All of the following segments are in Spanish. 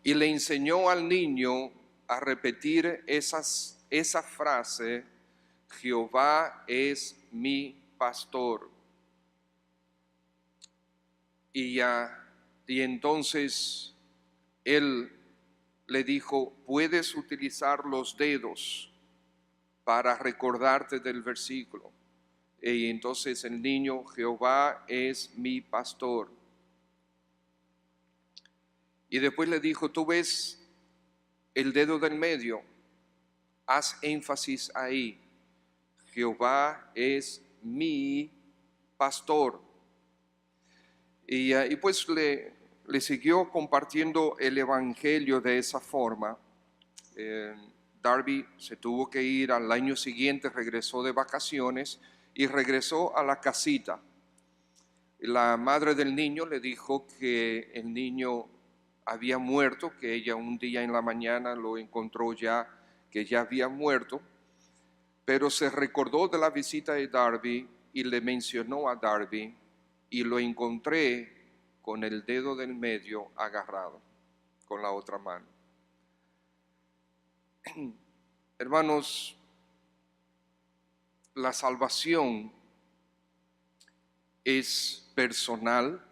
y le enseñó al niño a repetir esa frase: Jehová es mi pastor. Y entonces él le dijo: puedes utilizar los dedos para recordarte del versículo. Y entonces el niño: Jehová es mi pastor. Y después le dijo: tú ves el dedo del medio, haz énfasis ahí: Jehová es mi pastor. Y pues le siguió compartiendo el evangelio de esa forma. Darby se tuvo que ir al año siguiente, regresó de vacaciones y regresó a la casita. La madre del niño le dijo que el niño había muerto, que ella un día en la mañana lo encontró que ya había muerto, pero se recordó de la visita de Darby y le mencionó a Darby: y lo encontré con el dedo del medio agarrado con la otra mano. Hermanos, la salvación es personal,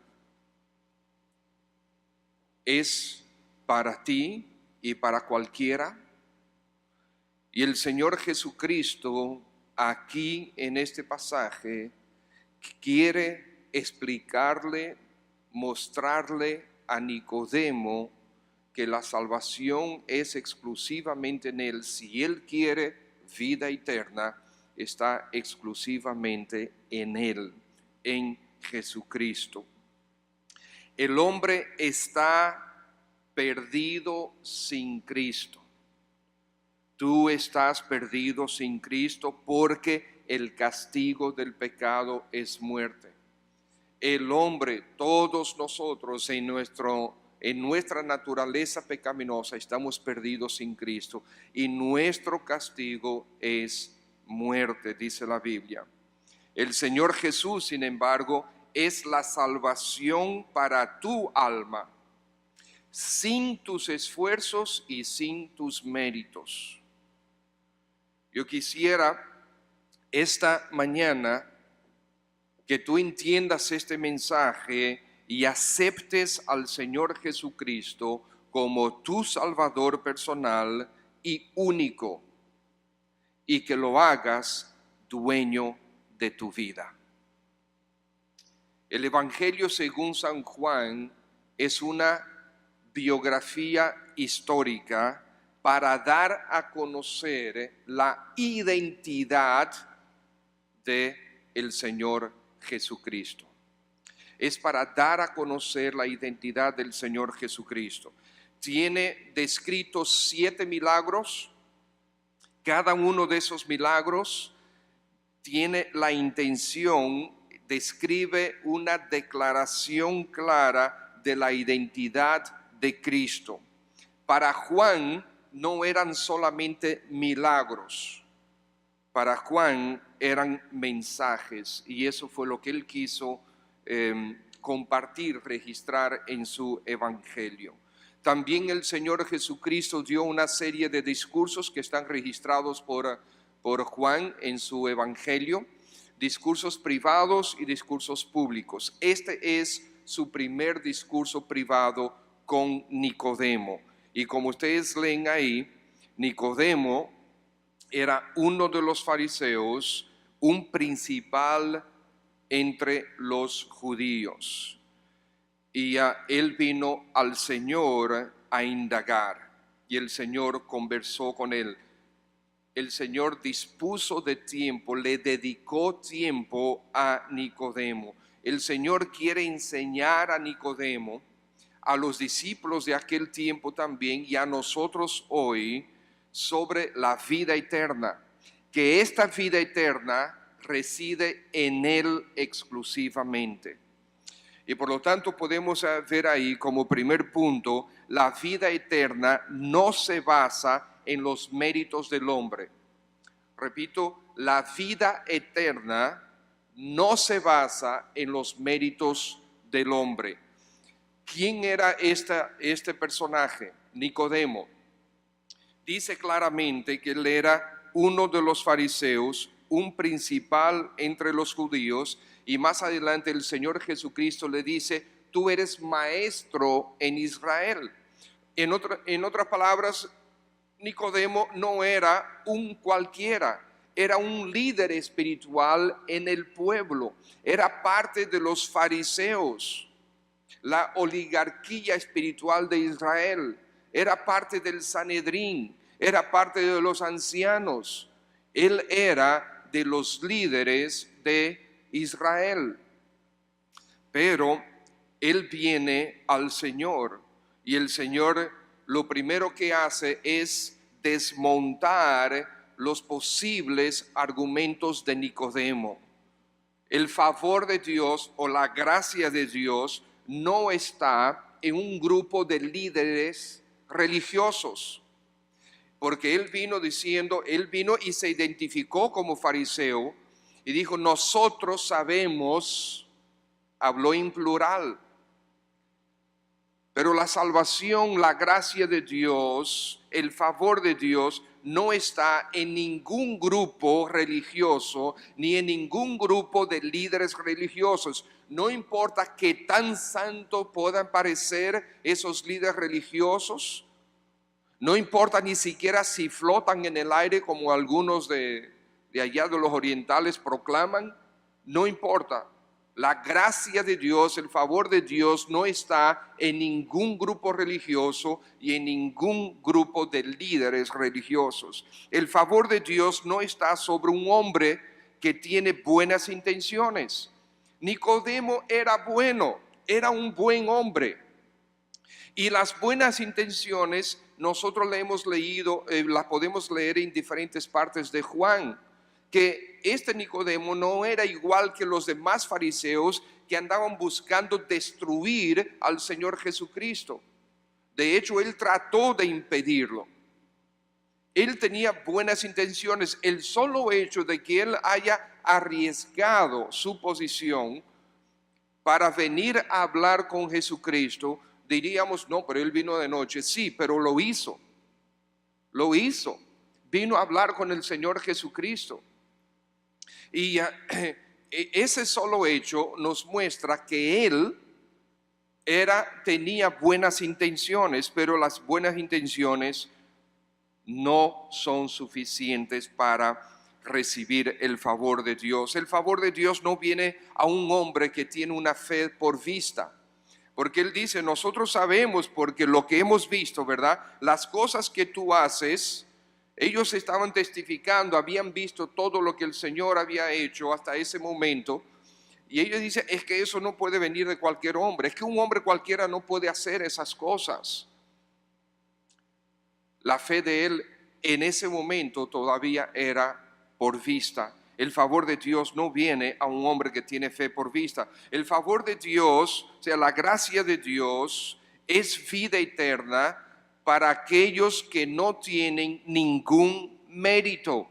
es para ti y para cualquiera. Y el Señor Jesucristo aquí en este pasaje quiere explicarle, mostrarle a Nicodemo que la salvación es exclusivamente en Él. Si Él quiere vida eterna, está exclusivamente en Él, en Jesucristo. El hombre está perdido sin Cristo. Tú estás perdido sin Cristo porque el castigo del pecado es muerte. El hombre, todos nosotros en nuestra naturaleza pecaminosa estamos perdidos sin Cristo y nuestro castigo es muerte, dice la Biblia. El Señor Jesús, sin embargo, es la salvación para tu alma, sin tus esfuerzos y sin tus méritos. Yo quisiera esta mañana que tú entiendas este mensaje y aceptes al Señor Jesucristo como tu Salvador personal y único, y que lo hagas dueño de tu vida. El Evangelio según San Juan es una biografía histórica para dar a conocer la identidad del Señor Jesucristo. Es para dar a conocer la identidad del Señor Jesucristo. Tiene descritos 7 milagros. Cada uno de esos milagros tiene la intención, describe una declaración clara de la identidad de Cristo. Para Juan no eran solamente milagros, para Juan eran mensajes, y eso fue lo que él quiso compartir, registrar en su evangelio. También el Señor Jesucristo dio una serie de discursos que están registrados por Juan en su evangelio, discursos privados y discursos públicos. Este es su primer discurso privado con Nicodemo. Y como ustedes leen ahí, Nicodemo era uno de los fariseos, un principal entre los judíos. Y él vino al Señor a indagar, y el Señor conversó con él. El Señor dispuso de tiempo, le dedicó tiempo a Nicodemo. El Señor quiere enseñar a Nicodemo, a los discípulos de aquel tiempo también y a nosotros hoy, sobre la vida eterna, que esta vida eterna reside en Él exclusivamente. Y por lo tanto podemos ver ahí como primer punto: la vida eterna no se basa en los méritos del hombre. Repito, la vida eterna no se basa en los méritos del hombre. ¿Quién era este personaje? Nicodemo. Dice claramente que él era uno de los fariseos, un principal entre los judíos, y más adelante el Señor Jesucristo le dice: tú eres maestro en Israel. En otras palabras, Nicodemo no era un cualquiera, era un líder espiritual en el pueblo, era parte de los fariseos, la oligarquía espiritual de Israel, era parte del Sanedrín, era parte de los ancianos. Él era de los líderes de Israel. Pero él viene al Señor y el Señor lo primero que hace es desmontar los posibles argumentos de Nicodemo. El favor de Dios o la gracia de Dios no está en un grupo de líderes religiosos, porque él vino y se identificó como fariseo y dijo: nosotros sabemos, habló en plural. Pero la salvación, la gracia de Dios, el favor de Dios no está en ningún grupo religioso ni en ningún grupo de líderes religiosos. No importa qué tan santo puedan parecer esos líderes religiosos, no importa ni siquiera si flotan en el aire como algunos de allá de los orientales proclaman, no importa. La gracia de Dios, el favor de Dios no está en ningún grupo religioso y en ningún grupo de líderes religiosos. El favor de Dios no está sobre un hombre que tiene buenas intenciones. Nicodemo era bueno, era un buen hombre. Y las buenas intenciones nosotros la hemos leído, las podemos leer en diferentes partes de Juan, que este Nicodemo no era igual que los demás fariseos que andaban buscando destruir al Señor Jesucristo. De hecho, él trató de impedirlo. Él tenía buenas intenciones. El solo hecho de que él haya arriesgado su posición para venir a hablar con Jesucristo, diríamos: no, pero él vino de noche. Sí, pero lo hizo. Vino a hablar con el Señor Jesucristo. Y ese solo hecho nos muestra que él tenía buenas intenciones, pero las buenas intenciones no son suficientes para recibir el favor de Dios. El favor de Dios no viene a un hombre que tiene una fe por vista, porque él dice: nosotros sabemos, porque lo que hemos visto, ¿verdad? Las cosas que tú haces. Ellos estaban testificando, habían visto todo lo que el Señor había hecho hasta ese momento. Y ellos dicen: es que eso no puede venir de cualquier hombre. Es que un hombre cualquiera no puede hacer esas cosas. La fe de él en ese momento todavía era por vista. El favor de Dios no viene a un hombre que tiene fe por vista. El favor de Dios, o sea, la gracia de Dios, es vida eterna para aquellos que no tienen ningún mérito.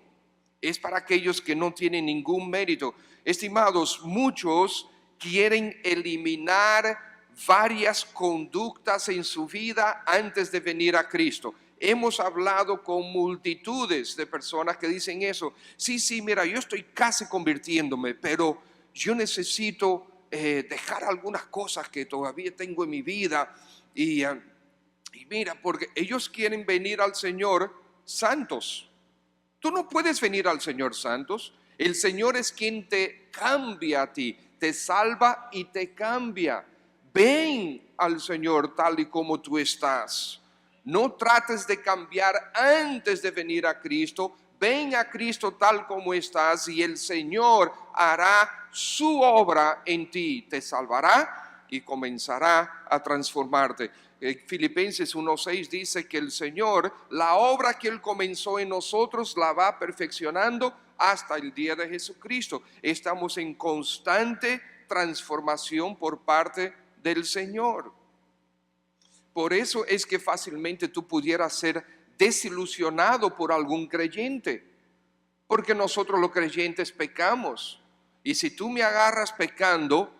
Es para aquellos que no tienen ningún mérito. Estimados, muchos quieren eliminar varias conductas en su vida antes de venir a Cristo. Hemos hablado con multitudes de personas que dicen eso. Sí, mira, yo estoy casi convirtiéndome, pero yo necesito dejar algunas cosas que todavía tengo en mi vida. Y mira, porque ellos quieren venir al Señor santos. Tú no puedes venir al Señor santos. El Señor es quien te cambia a ti, te salva y te cambia. Ven al Señor tal y como tú estás. No trates de cambiar antes de venir a Cristo. Ven a Cristo tal como estás y el Señor hará su obra en ti. Te salvará y comenzará a transformarte. Filipenses 1:6 dice que el Señor, la obra que Él comenzó en nosotros, la va perfeccionando hasta el día de Jesucristo. Estamos en constante transformación por parte del Señor. Por eso es que fácilmente tú pudieras ser desilusionado por algún creyente, porque nosotros los creyentes pecamos. Y si tú me agarras pecando,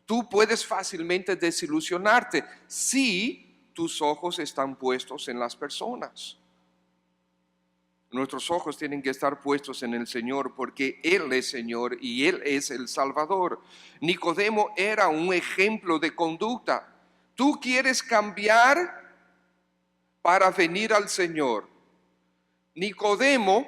tú puedes fácilmente desilusionarte. Sí, tus ojos están puestos en las personas. Nuestros ojos tienen que estar puestos en el Señor porque Él es Señor y Él es el Salvador. Nicodemo era un ejemplo de conducta. Tú quieres cambiar para venir al Señor. Nicodemo,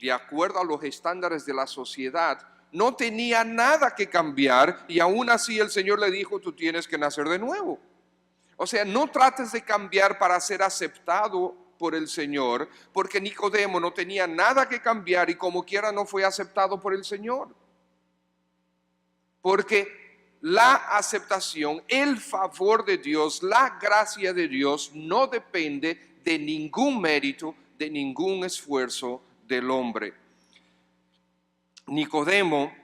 de acuerdo a los estándares de la sociedad, no tenía nada que cambiar y aún así el Señor le dijo, tú tienes que nacer de nuevo. O sea, no trates de cambiar para ser aceptado por el Señor, porque Nicodemo no tenía nada que cambiar y como quiera no fue aceptado por el Señor. Porque la aceptación, el favor de Dios, la gracia de Dios no depende de ningún mérito, de ningún esfuerzo del hombre. Nicodemo,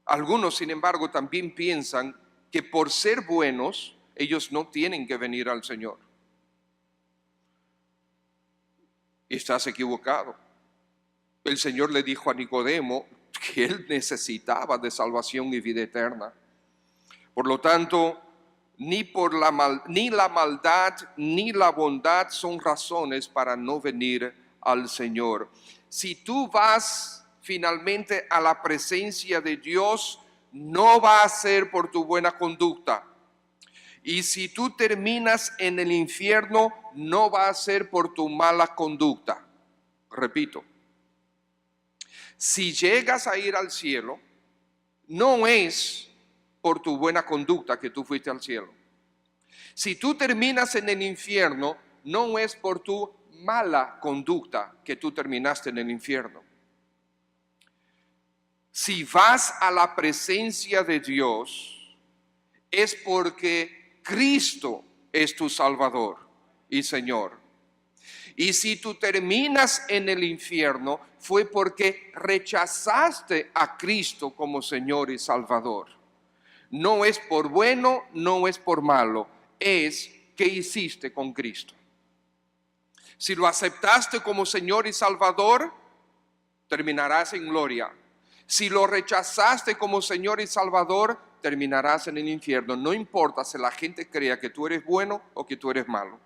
algunos sin embargo también piensan que por ser buenos ellos no tienen que venir al Señor. Estás equivocado. El Señor le dijo a Nicodemo que él necesitaba de salvación y vida eterna. Por lo tanto, ni la maldad ni la bondad son razones para no venir al Señor. Si tú vas finalmente a la presencia de Dios, no va a ser por tu buena conducta. Y si tú terminas en el infierno, no va a ser por tu mala conducta. Repito, si llegas a ir al cielo, no es por tu buena conducta que tú fuiste al cielo. Si tú terminas en el infierno, no es por tu mala conducta que tú terminaste en el infierno. Si vas a la presencia de Dios, es porque Cristo es tu Salvador y Señor. Y si tú terminas en el infierno, fue porque rechazaste a Cristo como Señor y Salvador. No es por bueno, no es por malo, es qué hiciste con Cristo. Si lo aceptaste como Señor y Salvador, terminarás en gloria. Si lo rechazaste como Señor y Salvador, terminarás en el infierno. No importa si la gente crea que tú eres bueno o que tú eres malo.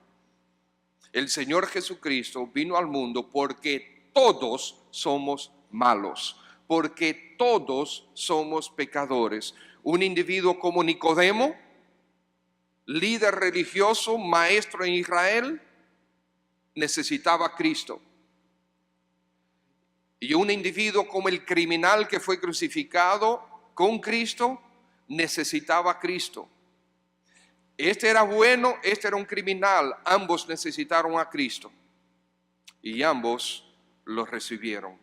El Señor Jesucristo vino al mundo porque todos somos malos, porque todos somos pecadores. Un individuo como Nicodemo, líder religioso, maestro en Israel, necesitaba a Cristo. Y un individuo como el criminal que fue crucificado con Cristo, necesitaba a Cristo. Este era bueno, este era un criminal, ambos necesitaron a Cristo y ambos lo recibieron.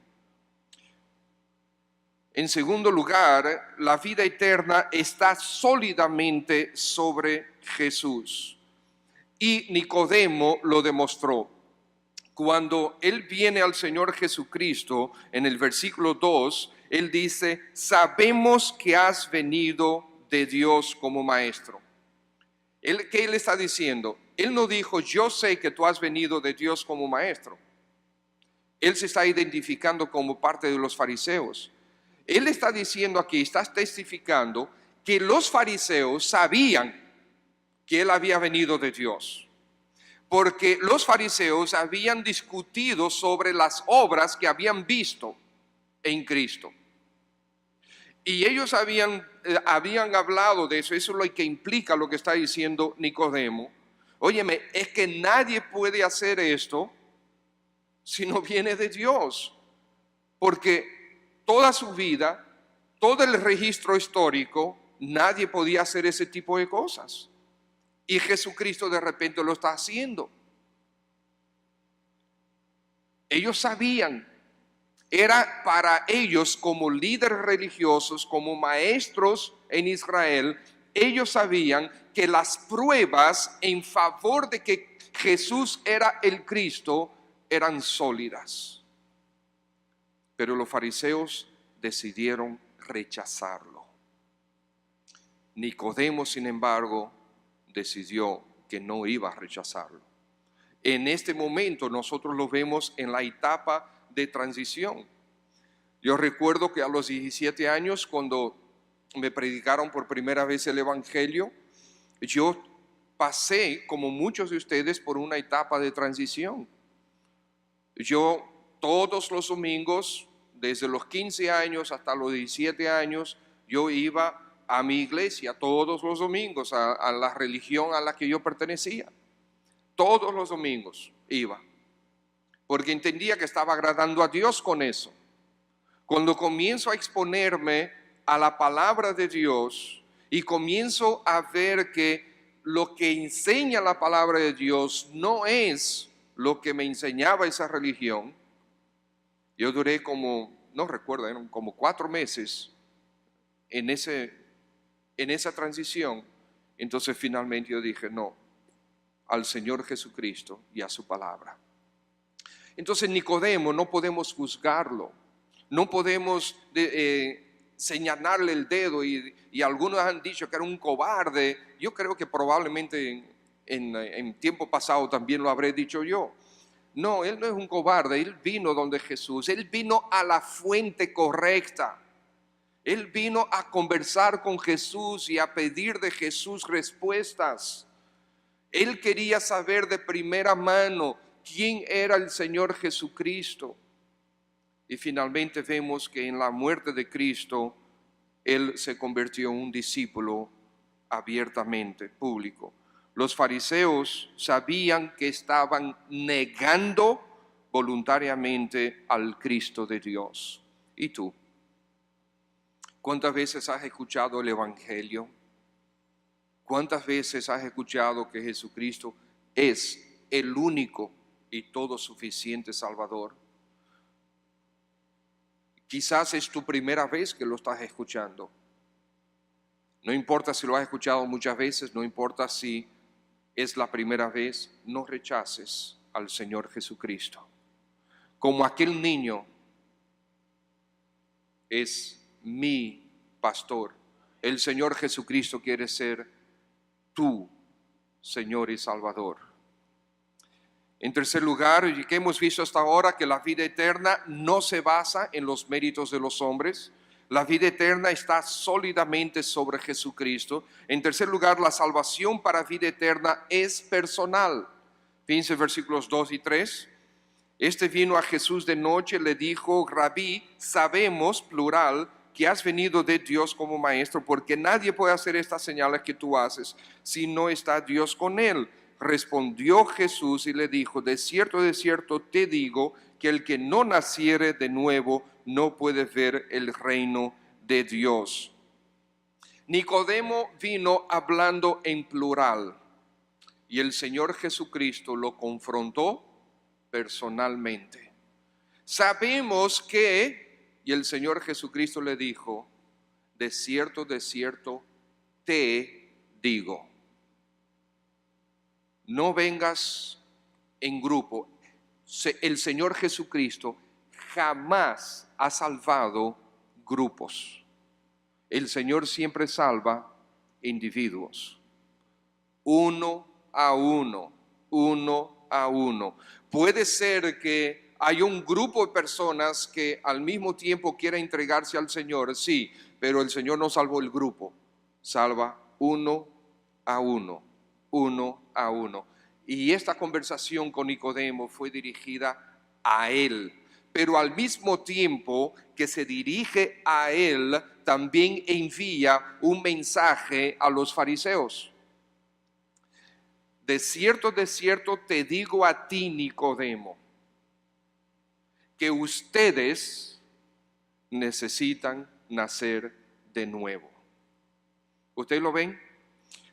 En segundo lugar, la vida eterna está sólidamente sobre Jesús y Nicodemo lo demostró. Cuando él viene al Señor Jesucristo, en el versículo 2, él dice, sabemos que has venido de Dios como maestro. ¿Qué él está diciendo? Él no dijo, yo sé que tú has venido de Dios como maestro. Él se está identificando como parte de los fariseos. Él está diciendo aquí, está testificando que los fariseos sabían que él había venido de Dios. Porque los fariseos habían discutido sobre las obras que habían visto en Cristo. Y ellos habían hablado de eso. Eso es lo que implica lo que está diciendo Nicodemo. Óyeme, es que nadie puede hacer esto si no viene de Dios. Porque toda su vida, todo el registro histórico, nadie podía hacer ese tipo de cosas. Y Jesucristo de repente lo está haciendo. Ellos sabían. Era para ellos como líderes religiosos, como maestros en Israel, ellos sabían que las pruebas en favor de que Jesús era el Cristo eran sólidas. Pero los fariseos decidieron rechazarlo. Nicodemo, sin embargo, decidió que no iba a rechazarlo. En este momento nosotros lo vemos en la etapa de transición. Yo recuerdo que a los 17 años, cuando me predicaron por primera vez el Evangelio, Yo pasé, como muchos de ustedes, por una etapa de transición. Yo todos los domingos, desde los 15 años hasta los 17 años, yo iba a mi iglesia todos los domingos, a la religión a la que yo pertenecía. Todos los domingos iba, porque entendía que estaba agradando a Dios con eso. Cuando comienzo a exponerme a la palabra de Dios y comienzo a ver que lo que enseña la palabra de Dios no es lo que me enseñaba esa religión, yo duré como, no recuerdo, eran como 4 meses en esa transición. Entonces finalmente yo dije, no, al Señor Jesucristo y a su palabra. Entonces Nicodemo no podemos juzgarlo, no podemos señalarle el dedo y algunos han dicho que era un cobarde. Yo creo que probablemente en tiempo pasado también lo habré dicho yo. No, él no es un cobarde, él vino donde Jesús, él vino a la fuente correcta. Él vino a conversar con Jesús y a pedir de Jesús respuestas. Él quería saber de primera mano quién era el Señor Jesucristo. Y finalmente vemos que en la muerte de Cristo, Él se convirtió en un discípulo abiertamente, público. Los fariseos sabían que estaban negando voluntariamente al Cristo de Dios. ¿Y tú? ¿Cuántas veces has escuchado el Evangelio? ¿Cuántas veces has escuchado que Jesucristo es el único y todo suficiente Salvador? Quizás es tu primera vez que lo estás escuchando. No importa si lo has escuchado muchas veces, no importa si es la primera vez, no rechaces al Señor Jesucristo. Como aquel niño es mi pastor, el Señor Jesucristo quiere ser tu Señor y Salvador. En tercer lugar, y que hemos visto hasta ahora, que la vida eterna no se basa en los méritos de los hombres. La vida eterna está sólidamente sobre Jesucristo. En tercer lugar, la salvación para vida eterna es personal. Fíjense versículos 2 y 3. Este vino a Jesús de noche, le dijo: Rabí, sabemos, plural, que has venido de Dios como maestro, porque nadie puede hacer estas señales que tú haces si no está Dios con él. Respondió Jesús y le dijo: de cierto te digo, que el que no naciere de nuevo no puede ver el reino de Dios. Nicodemo vino hablando en plural y el Señor Jesucristo lo confrontó personalmente. Sabemos que, y el Señor Jesucristo le dijo: de cierto te digo. No vengas en grupo. El Señor Jesucristo jamás ha salvado grupos. El Señor siempre salva individuos. Uno a uno, uno a uno. Puede ser que hay un grupo de personas que al mismo tiempo quiera entregarse al Señor, sí, pero el Señor no salvó el grupo, salva uno a uno, uno a uno. Y esta conversación con Nicodemo fue dirigida a él, pero al mismo tiempo que se dirige a él, también envía un mensaje a los fariseos. De cierto te digo a ti, Nicodemo, que ustedes necesitan nacer de nuevo. ¿Ustedes lo ven?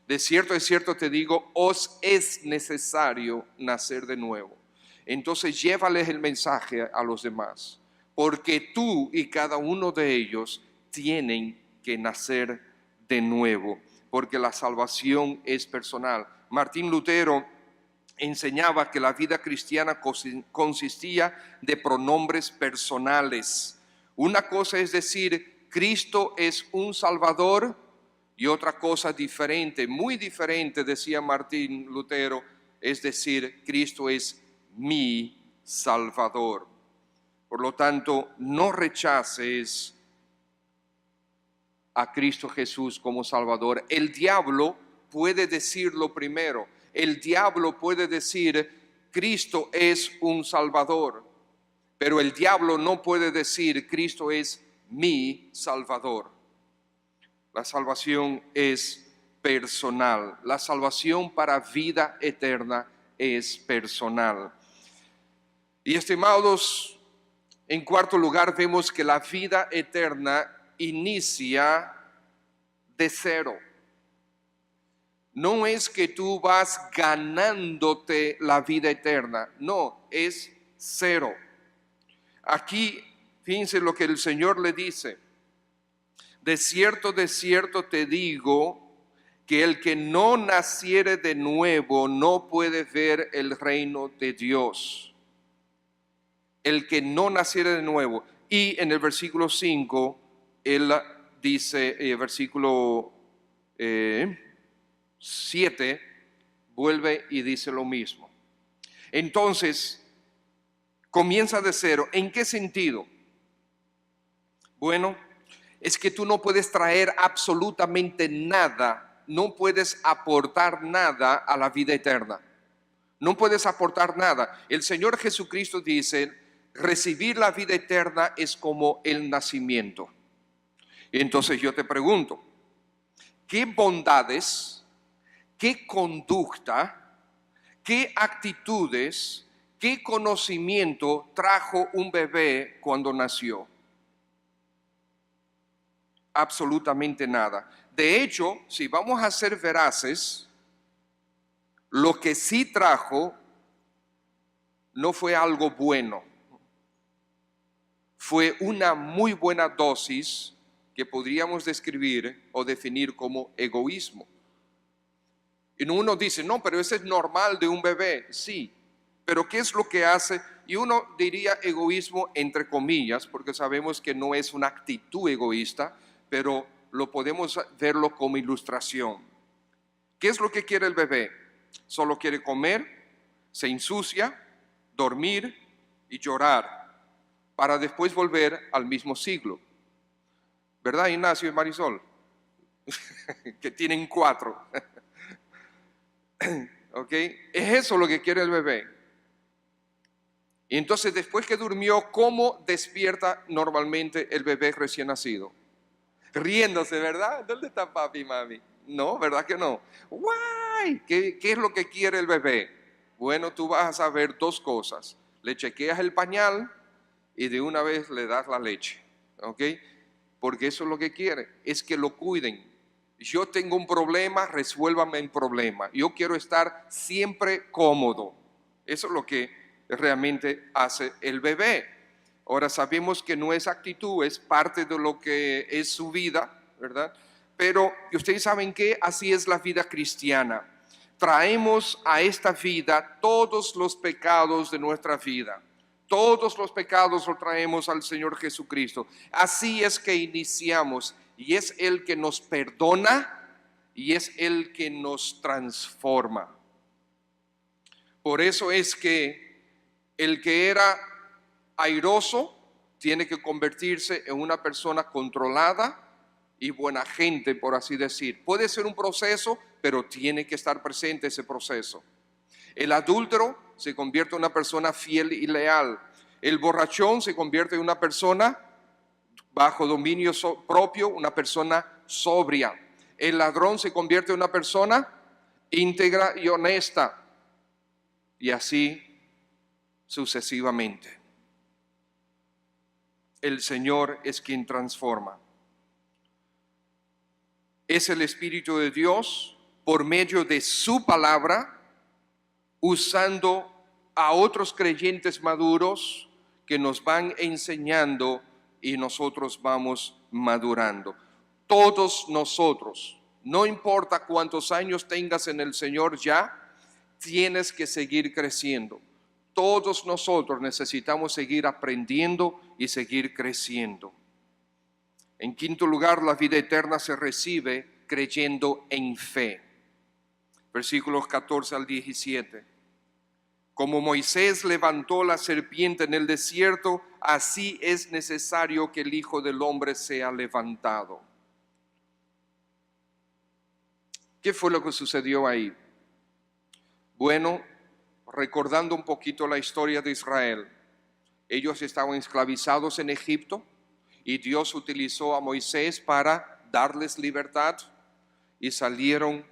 De cierto te digo, os es necesario nacer de nuevo. Entonces llévales el mensaje a los demás, porque tú y cada uno de ellos tienen que nacer de nuevo, porque la salvación es personal. Martín Lutero enseñaba que la vida cristiana consistía de pronombres personales. Una cosa es decir, Cristo es un Salvador, y otra cosa diferente, muy diferente, decía Martín Lutero, es decir, Cristo es mi Salvador. Por lo tanto, no rechaces a Cristo Jesús como Salvador. El diablo puede decirlo primero. El diablo puede decir, Cristo es un Salvador, pero el diablo no puede decir, Cristo es mi Salvador. La salvación es personal. La salvación para vida eterna es personal. Y estimados, en cuarto lugar vemos que la vida eterna inicia de cero. No es que tú vas ganándote la vida eterna, no, es cero. Aquí, fíjense lo que el Señor le dice. De cierto te digo, que el que no naciere de nuevo no puede ver el reino de Dios. El que no naciere de nuevo. Y en el versículo 5, él dice, versículo 7, vuelve y dice lo mismo. Entonces, comienza de cero. ¿En qué sentido? Bueno, es que tú no puedes traer absolutamente nada, no puedes aportar nada a la vida eterna. No puedes aportar nada. El Señor Jesucristo dice, recibir la vida eterna es como el nacimiento. Entonces yo te pregunto, ¿qué bondades, qué conducta, qué actitudes, qué conocimiento trajo un bebé cuando nació? Absolutamente nada. De hecho, si vamos a ser veraces, lo que sí trajo no fue algo bueno. Fue una muy buena dosis que podríamos describir o definir como egoísmo. Y uno dice, no, pero eso es normal de un bebé. Sí, pero ¿qué es lo que hace? Y uno diría egoísmo entre comillas, porque sabemos que no es una actitud egoísta, pero lo podemos verlo como ilustración. ¿Qué es lo que quiere el bebé? Solo quiere comer, se ensucia, dormir y llorar, para después volver al mismo ciclo. ¿Verdad, Ignacio y Marisol? Que tienen 4. ¿Ok? Es eso lo que quiere el bebé. Y entonces después que durmió, ¿cómo despierta normalmente el bebé recién nacido? Riéndose, ¿verdad? ¿Dónde está papi y mami? No, ¿verdad que no? ¡Guay! ¿Qué es lo que quiere el bebé? Bueno, tú vas a saber 2 cosas. Le chequeas el pañal y de una vez le das la leche. ¿Ok? Porque eso es lo que quiere, es que lo cuiden. Yo tengo un problema, resuélvame el problema. Yo quiero estar siempre cómodo. Eso es lo que realmente hace el bebé. Ahora sabemos que no es actitud, es parte de lo que es su vida, ¿verdad? Pero ustedes saben que así es la vida cristiana. Traemos a esta vida todos los pecados de nuestra vida. Todos los pecados los traemos al Señor Jesucristo. Así es que iniciamos, y es Él que nos perdona y es Él que nos transforma. Por eso es que el que era airoso tiene que convertirse en una persona controlada y buena gente, por así decir. Puede ser un proceso, pero tiene que estar presente ese proceso. El adúltero se convierte en una persona fiel y leal. El borrachón se convierte en una persona bajo dominio propio, una persona sobria. El ladrón se convierte en una persona íntegra y honesta. Y así sucesivamente. El Señor es quien transforma. Es el Espíritu de Dios por medio de su palabra, usando a otros creyentes maduros que nos van enseñando y nosotros vamos madurando. Todos nosotros, no importa cuántos años tengas en el Señor ya, tienes que seguir creciendo. Todos nosotros necesitamos seguir aprendiendo y seguir creciendo. En quinto lugar, la vida eterna se recibe creyendo en fe. Versículos 14 al 17. Como Moisés levantó la serpiente en el desierto, así es necesario que el Hijo del Hombre sea levantado. ¿Qué fue lo que sucedió ahí? Bueno, recordando un poquito la historia de Israel, ellos estaban esclavizados en Egipto y Dios utilizó a Moisés para darles libertad y salieron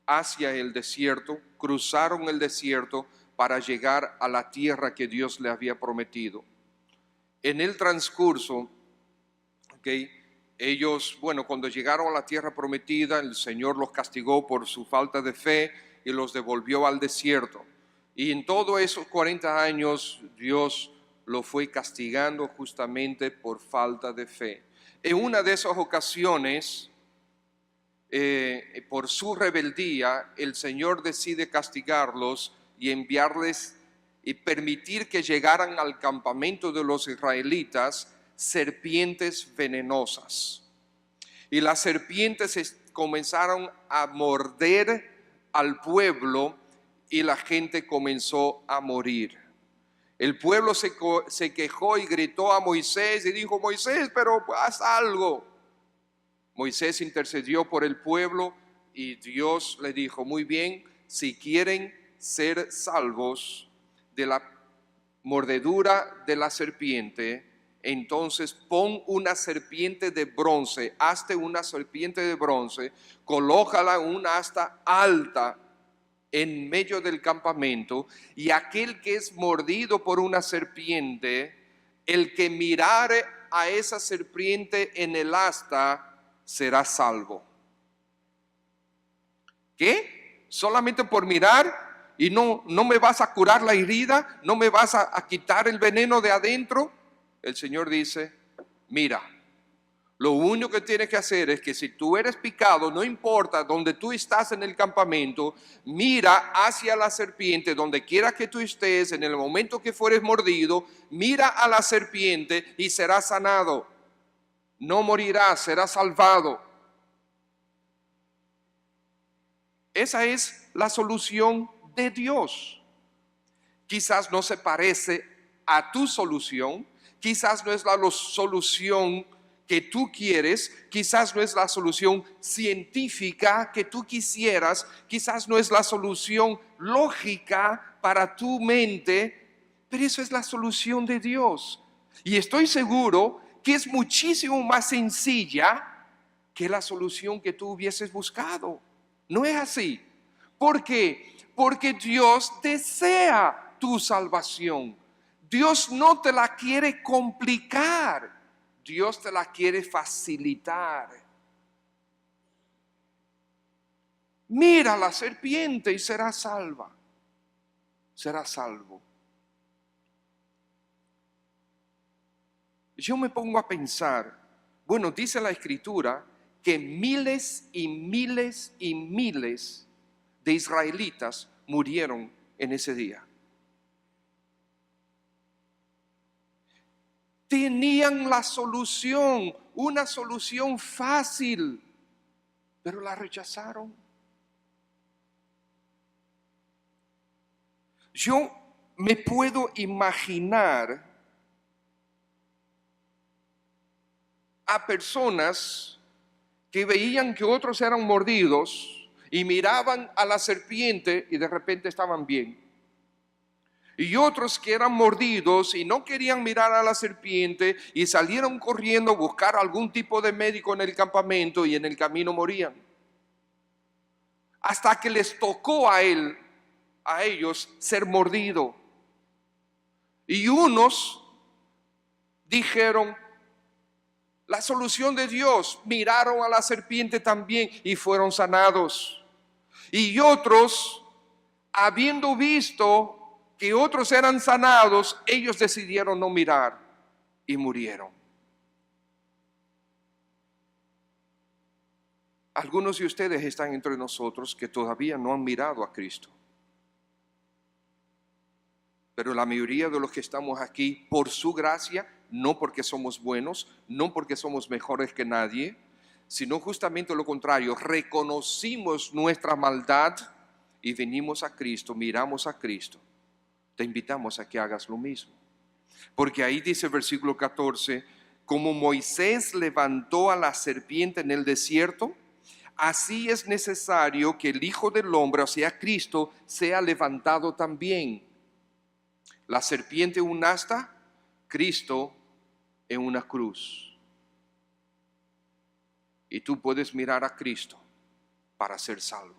hacia el desierto, cruzaron el desierto para llegar a la tierra que Dios le había prometido. En el transcurso, ellos, cuando llegaron a la tierra prometida, el Señor los castigó por su falta de fe y los devolvió al desierto. Y en todos esos 40 años, Dios lo fue castigando justamente por falta de fe. En una de esas ocasiones, por su rebeldía, el Señor decide castigarlos y enviarles y permitir que llegaran al campamento de los israelitas serpientes venenosas. Y las serpientes comenzaron a morder al pueblo y la gente comenzó a morir. El pueblo se quejó y gritó a Moisés y dijo: Moisés, pero haz algo. Moisés intercedió por el pueblo y Dios le dijo: muy bien, si quieren ser salvos de la mordedura de la serpiente, entonces pon una serpiente de bronce, hazte una serpiente de bronce, colócala en una asta alta en medio del campamento, y aquel que es mordido por una serpiente, el que mirare a esa serpiente en el asta, será salvo. ¿Qué? ¿Solamente por mirar? ¿Y no me vas a curar la herida? ¿No me vas a quitar el veneno de adentro? El Señor dice: mira, lo único que tienes que hacer es que si tú eres picado, no importa donde tú estás en el campamento, mira hacia la serpiente, donde quiera que tú estés, en el momento que fueres mordido, mira a la serpiente y serás sanado. No morirás, serás salvado. Esa es la solución de Dios. Quizás no se parece a tu solución, quizás no es la solución que tú quieres, quizás no es la solución científica que tú quisieras, quizás no es la solución lógica para tu mente, pero eso es la solución de Dios. Y estoy seguro que es muchísimo más sencilla que la solución que tú hubieses buscado. ¿No es así? ¿Por qué? Porque Dios desea tu salvación. Dios no te la quiere complicar. Dios te la quiere facilitar. Mira la serpiente y serás salva. Serás salvo. Yo me pongo a pensar, dice la Escritura que miles y miles y miles de israelitas murieron en ese día. Tenían la solución, una solución fácil, pero la rechazaron. Yo me puedo imaginar a personas que veían que otros eran mordidos y miraban a la serpiente y de repente estaban bien. Y otros que eran mordidos y no querían mirar a la serpiente y salieron corriendo a buscar algún tipo de médico en el campamento y en el camino morían. Hasta que les tocó a ellos ser mordido. Y unos dijeron: la solución de Dios, miraron a la serpiente también y fueron sanados. Y otros, habiendo visto que otros eran sanados, ellos decidieron no mirar y murieron. Algunos de ustedes están entre nosotros que todavía no han mirado a Cristo. Pero la mayoría de los que estamos aquí, por su gracia, no porque somos buenos, no porque somos mejores que nadie, sino justamente lo contrario, reconocimos nuestra maldad y venimos a Cristo, miramos a Cristo. Te invitamos a que hagas lo mismo. Porque ahí dice el versículo 14, como Moisés levantó a la serpiente en el desierto, así es necesario que el Hijo del Hombre, o sea, Cristo, sea levantado también. La serpiente un asta, Cristo en una cruz. Y tú puedes mirar a Cristo para ser salvo.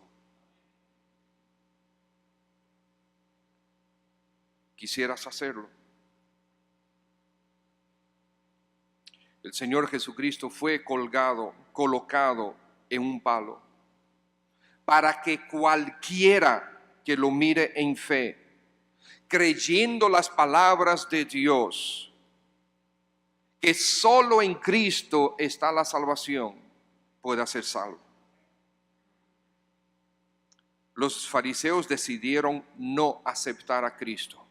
¿Quisieras hacerlo? El Señor Jesucristo fue colocado en un palo, para que cualquiera que lo mire en fe, creyendo las palabras de Dios, que solo en Cristo está la salvación, pueda ser salvo. Los fariseos decidieron no aceptar a Cristo,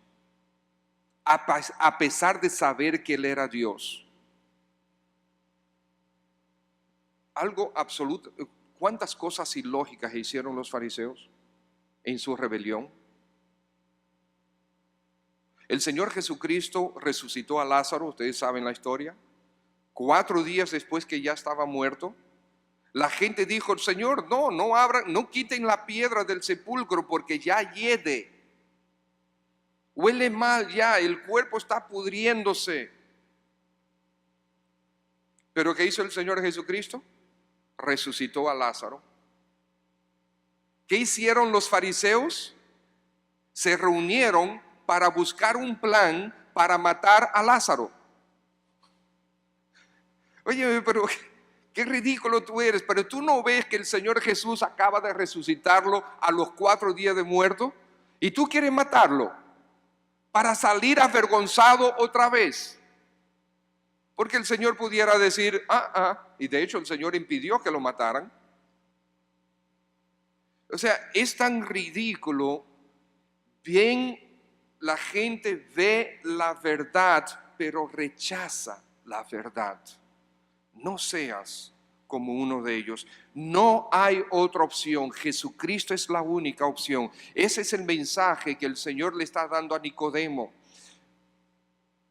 a pesar de saber que Él era Dios. Algo absoluto. ¿Cuántas cosas ilógicas hicieron los fariseos en su rebelión? El Señor Jesucristo resucitó a Lázaro, ustedes saben la historia. 4 días después que ya estaba muerto, la gente dijo: Señor, no abran, no quiten la piedra del sepulcro porque ya hiede. Huele mal ya, el cuerpo está pudriéndose. Pero ¿qué hizo el Señor Jesucristo? Resucitó a Lázaro. ¿Qué hicieron los fariseos? Se reunieron para buscar un plan para matar a Lázaro. Oye, pero qué ridículo tú eres, pero tú no ves que el Señor Jesús acaba de resucitarlo a los 4 días de muerto y tú quieres matarlo para salir avergonzado otra vez. Porque el Señor pudiera decir, y de hecho el Señor impidió que lo mataran. O sea, es tan ridículo. Bien, la gente ve la verdad, pero rechaza la verdad. No seas como uno de ellos. No hay otra opción. Jesucristo es la única opción. Ese es el mensaje que el Señor le está dando a Nicodemo.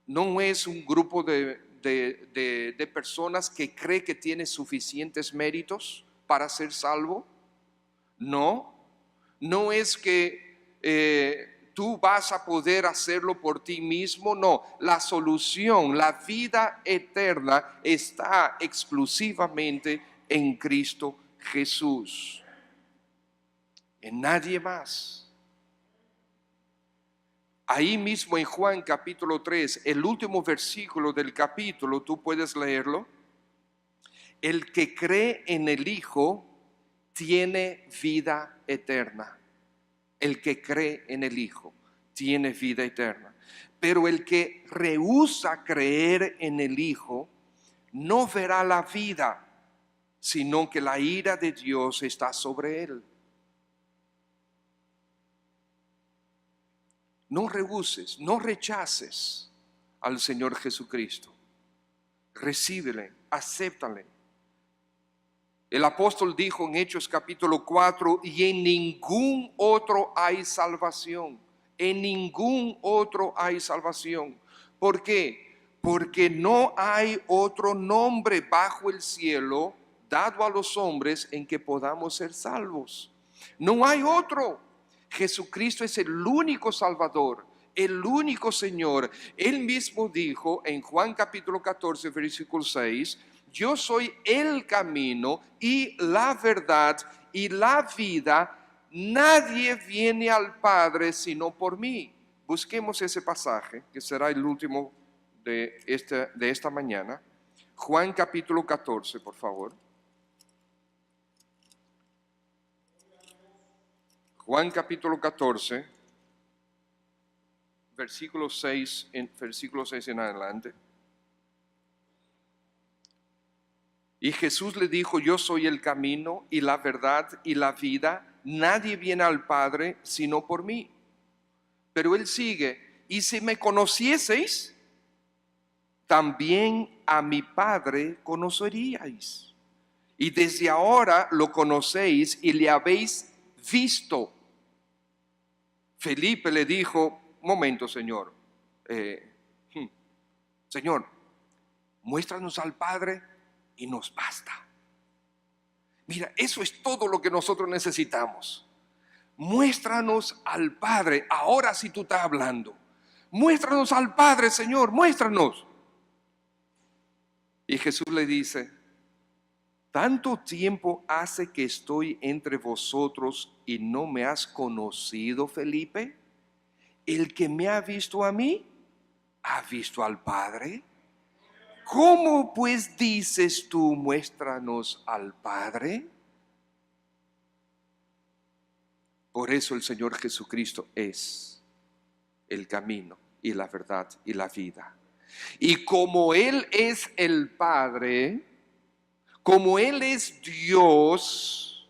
No es un grupo de personas que cree que tiene suficientes méritos para ser salvo. No es que tú vas a poder hacerlo por ti mismo. No, la solución, la vida eterna está exclusivamente en Cristo Jesús, en nadie más. Ahí mismo en Juan capítulo 3, el último versículo del capítulo, tú puedes leerlo. El que cree en el Hijo tiene vida eterna. El que cree en el Hijo tiene vida eterna. Pero el que rehúsa creer en el Hijo no verá la vida, sino que la ira de Dios está sobre él. No rehuses, no rechaces al Señor Jesucristo. Recíbele, acéptale. El apóstol dijo en Hechos capítulo 4, y en ningún otro hay salvación. En ningún otro hay salvación. ¿Por qué? Porque no hay otro nombre bajo el cielo dado a los hombres en que podamos ser salvos. No hay otro. Jesucristo es el único Salvador, el único Señor. Él mismo dijo en Juan capítulo 14, versículo 6, yo soy el camino y la verdad y la vida. Nadie viene al Padre sino por mí. Busquemos ese pasaje, que será el último de esta mañana. Juan capítulo 14, por favor. Juan capítulo 14, versículo 6 en adelante. Y Jesús le dijo, yo soy el camino y la verdad y la vida. Nadie viene al Padre sino por mí. Pero él sigue, y si me conocieseis, también a mi Padre conoceríais. Y desde ahora lo conocéis y le habéis visto. Felipe le dijo, momento, Señor, Señor, muéstranos al Padre y nos basta. Mira, eso es todo lo que nosotros necesitamos. Muéstranos al Padre. Ahora sí tú estás hablando. Muéstranos al Padre, Señor, muéstranos. Y Jesús le dice: ¿tanto tiempo hace que estoy entre vosotros y no me has conocido, Felipe? El que me ha visto a mí, ha visto al Padre. ¿Cómo pues dices tú, muéstranos al Padre? Por eso el Señor Jesucristo es el camino y la verdad y la vida. Y como Él es el Padre, como Él es Dios,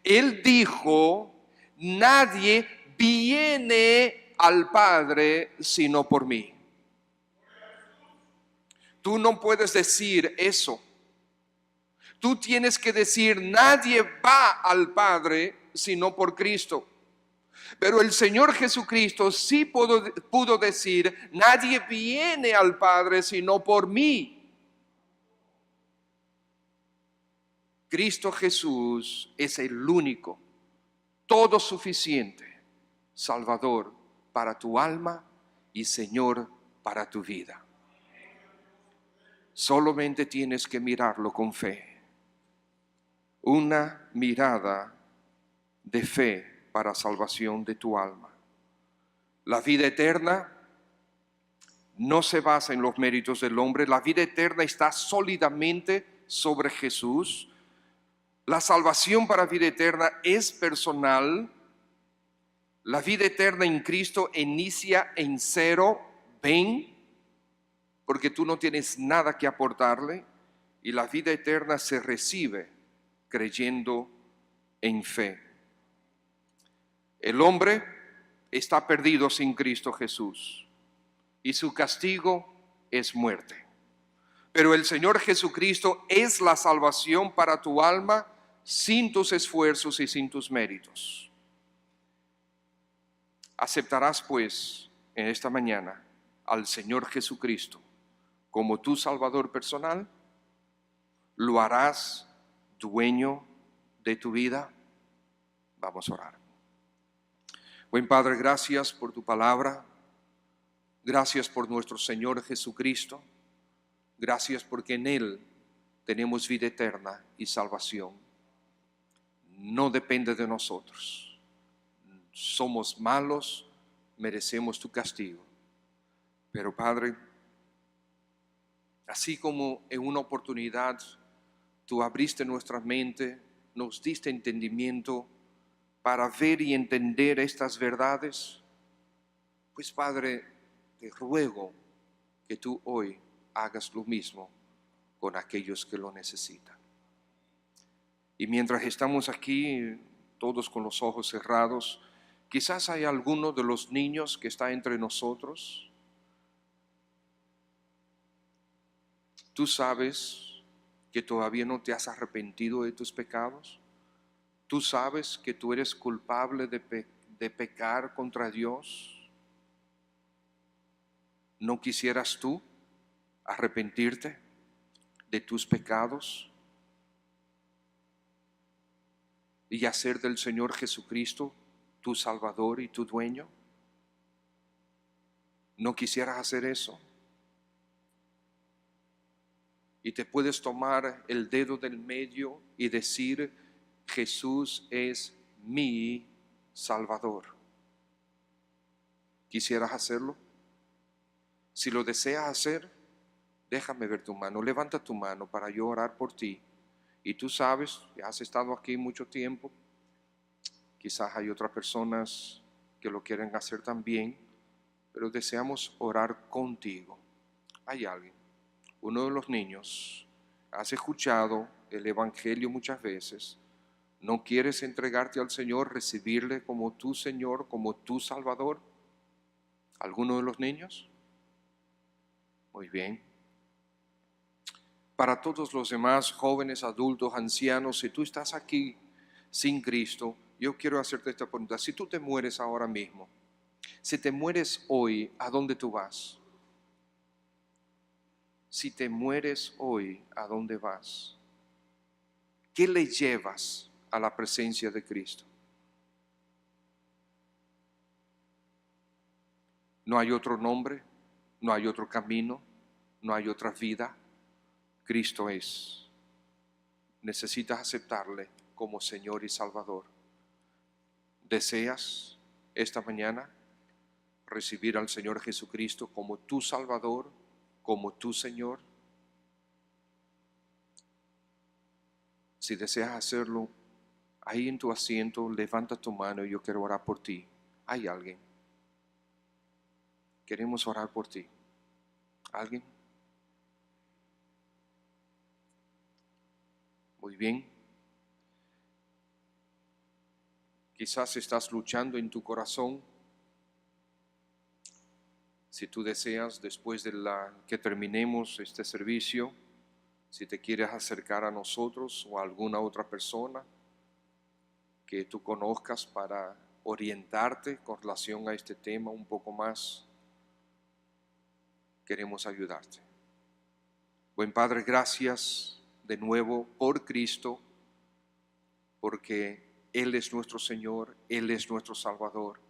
Él dijo: nadie viene al Padre sino por mí. Tú no puedes decir eso. Tú tienes que decir: nadie va al Padre sino por Cristo. Pero el Señor Jesucristo sí pudo decir: nadie viene al Padre sino por mí. Cristo Jesús es el único, todo suficiente Salvador para tu alma y Señor para tu vida. Solamente tienes que mirarlo con fe. Una mirada de fe para salvación de tu alma. La vida eterna no se basa en los méritos del hombre. La vida eterna está sólidamente sobre Jesús. La salvación para vida eterna es personal. La vida eterna en Cristo inicia en cero. Ven, porque tú no tienes nada que aportarle. Y la vida eterna se recibe creyendo en fe. El hombre está perdido sin Cristo Jesús y su castigo es muerte. Pero el Señor Jesucristo es la salvación para tu alma sin tus esfuerzos y sin tus méritos. ¿Aceptarás pues en esta mañana al Señor Jesucristo como tu Salvador personal? ¿Lo harás dueño de tu vida? Vamos a orar. Buen Padre, gracias por tu palabra. Gracias por nuestro Señor Jesucristo. Gracias porque en Él tenemos vida eterna y salvación. No depende de nosotros. Somos malos, merecemos tu castigo. Pero Padre, así como en una oportunidad tú abriste nuestra mente, nos diste entendimiento para ver y entender estas verdades, pues Padre, te ruego que tú hoy hagas lo mismo con aquellos que lo necesitan. Y mientras estamos aquí, todos con los ojos cerrados, quizás hay alguno de los niños que está entre nosotros. Tú sabes que todavía no te has arrepentido de tus pecados. Tú sabes que tú eres culpable de pecar contra Dios. ¿No quisieras tú arrepentirte de tus pecados y hacer del Señor Jesucristo tu Salvador y tu dueño? ¿No quisieras hacer eso? Y te puedes tomar el dedo del medio y decir: Jesús es mi Salvador. ¿Quisieras hacerlo? Si lo deseas hacer, déjame ver tu mano. Levanta tu mano para yo orar por ti. Y tú sabes, ya has estado aquí mucho tiempo. Quizás hay otras personas que lo quieren hacer también, pero deseamos orar contigo. Hay alguien, uno de los niños, has escuchado el Evangelio muchas veces. ¿No quieres entregarte al Señor, recibirle como tu Señor, como tu Salvador? ¿Alguno de los niños? Muy bien. Para todos los demás, jóvenes, adultos, ancianos, si tú estás aquí sin Cristo, yo quiero hacerte esta pregunta. Si tú te mueres ahora mismo, si te mueres hoy, ¿a dónde tú vas? Si te mueres hoy, ¿a dónde vas? ¿Qué le llevas a la presencia de Cristo? No hay otro nombre, no hay otro camino, no hay otra vida. Cristo es. Necesitas aceptarle como Señor y Salvador. ¿Deseas esta mañana recibir al Señor Jesucristo como tu Salvador, como tu Señor? Si deseas hacerlo, ahí en tu asiento, levanta tu mano y yo quiero orar por ti. ¿Hay alguien? Queremos orar por ti. ¿Alguien? Muy bien. Quizás estás luchando en tu corazón. Si tú deseas, después de que terminemos este servicio, si te quieres acercar a nosotros o a alguna otra persona que tú conozcas para orientarte con relación a este tema un poco más, queremos ayudarte. Buen Padre, gracias de nuevo por Cristo, porque Él es nuestro Señor, Él es nuestro Salvador.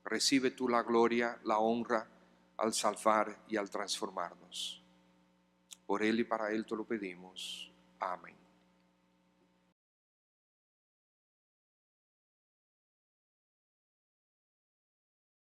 Recibe tú la gloria, la honra al salvar y al transformarnos. Por Él y para Él te lo pedimos. Amén.